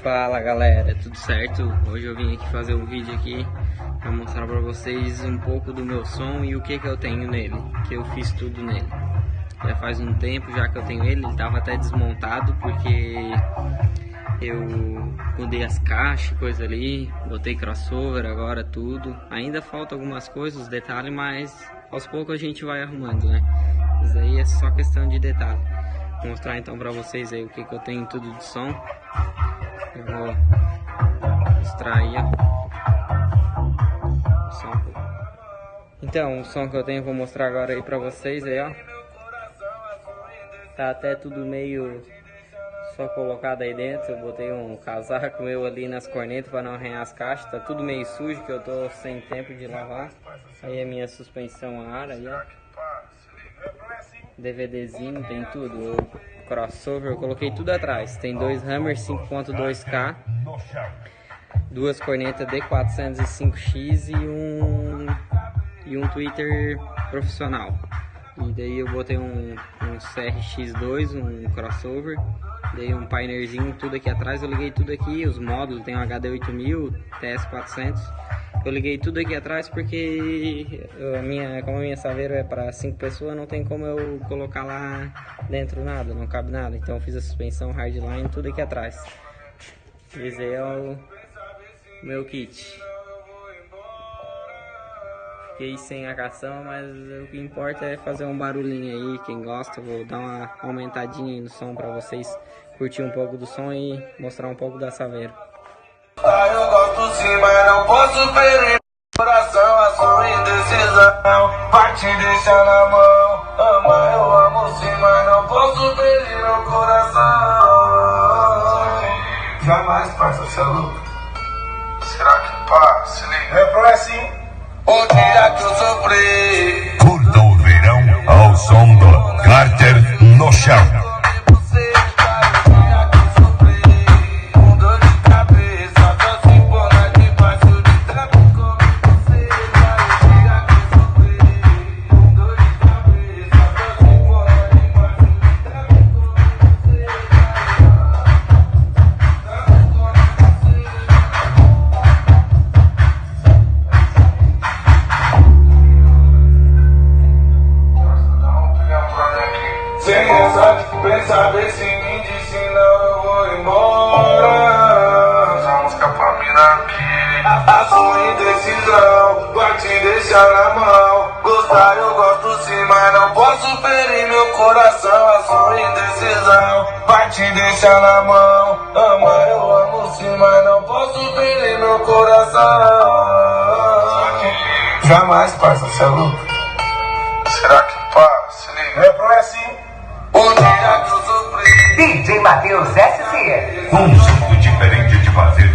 Fala galera, tudo certo? Hoje eu vim aqui fazer um vídeo aqui para mostrar para vocês um pouco do meu som e o que eu tenho nele, que eu fiz tudo nele. Já faz um tempo já que eu tenho ele estava até desmontado porque eu mudei as caixas, coisa ali, botei crossover agora tudo. Ainda falta algumas coisas, detalhes, mas aos poucos a gente vai arrumando, né? Isso aí é só questão de detalhe. Vou mostrar então para vocês aí o que eu tenho tudo de som. Eu vou mostrar aí, ó. Então, o som que eu tenho, vou mostrar agora aí pra vocês aí, ó. Tá até tudo meio só colocado aí dentro. Eu botei um casaco meu ali nas cornetas pra não arranhar as caixas. Tá tudo meio sujo, que eu tô sem tempo de lavar. Aí a minha suspensão a ar aí, ó. DVDzinho, tem tudo. Crossover, eu coloquei tudo atrás. Tem dois Hammer 5.2K, duas cornetas D405X e um tweeter profissional. E daí eu botei um CRX2, um crossover, dei um pioneerzinho, tudo aqui atrás. Eu liguei tudo aqui, os módulos, tem um HD8000, TS400. Eu liguei tudo aqui atrás porque como a minha Saveiro é para 5 pessoas, não tem como eu colocar lá dentro nada, não cabe nada. Então eu fiz a suspensão hardline, tudo aqui atrás. Esse aí é o meu kit. Fiquei sem a cação, mas o que importa é fazer um barulhinho aí. Quem gosta, vou dar uma aumentadinha aí no som para vocês curtir um pouco do som e mostrar um pouco da Saveiro. Eu gosto sim, mas não posso ferir coração, a sua indecisão vai te deixar na mão. Ama, eu amo sim, mas não posso ferir meu coração. Jamais, parça, você é louco. Será que pá, se liga? É assim. O dia que eu sofri. Curta o verão ao som do Carter no chão. Sem essa pensa, vê se me diz, senão eu vou embora. Essa música pra mim aqui. A sua indecisão vai te deixar na mão. Gostar eu gosto sim, mas não posso ferir meu coração. A sua indecisão vai te deixar na mão. Ama, eu amo sim, mas não posso ferir meu coração. Jamais, parça, você é louco. Será que pá, se liga? É assim. O dia que eu sofri. DJ Matheus SC. Um jeito diferente de fazer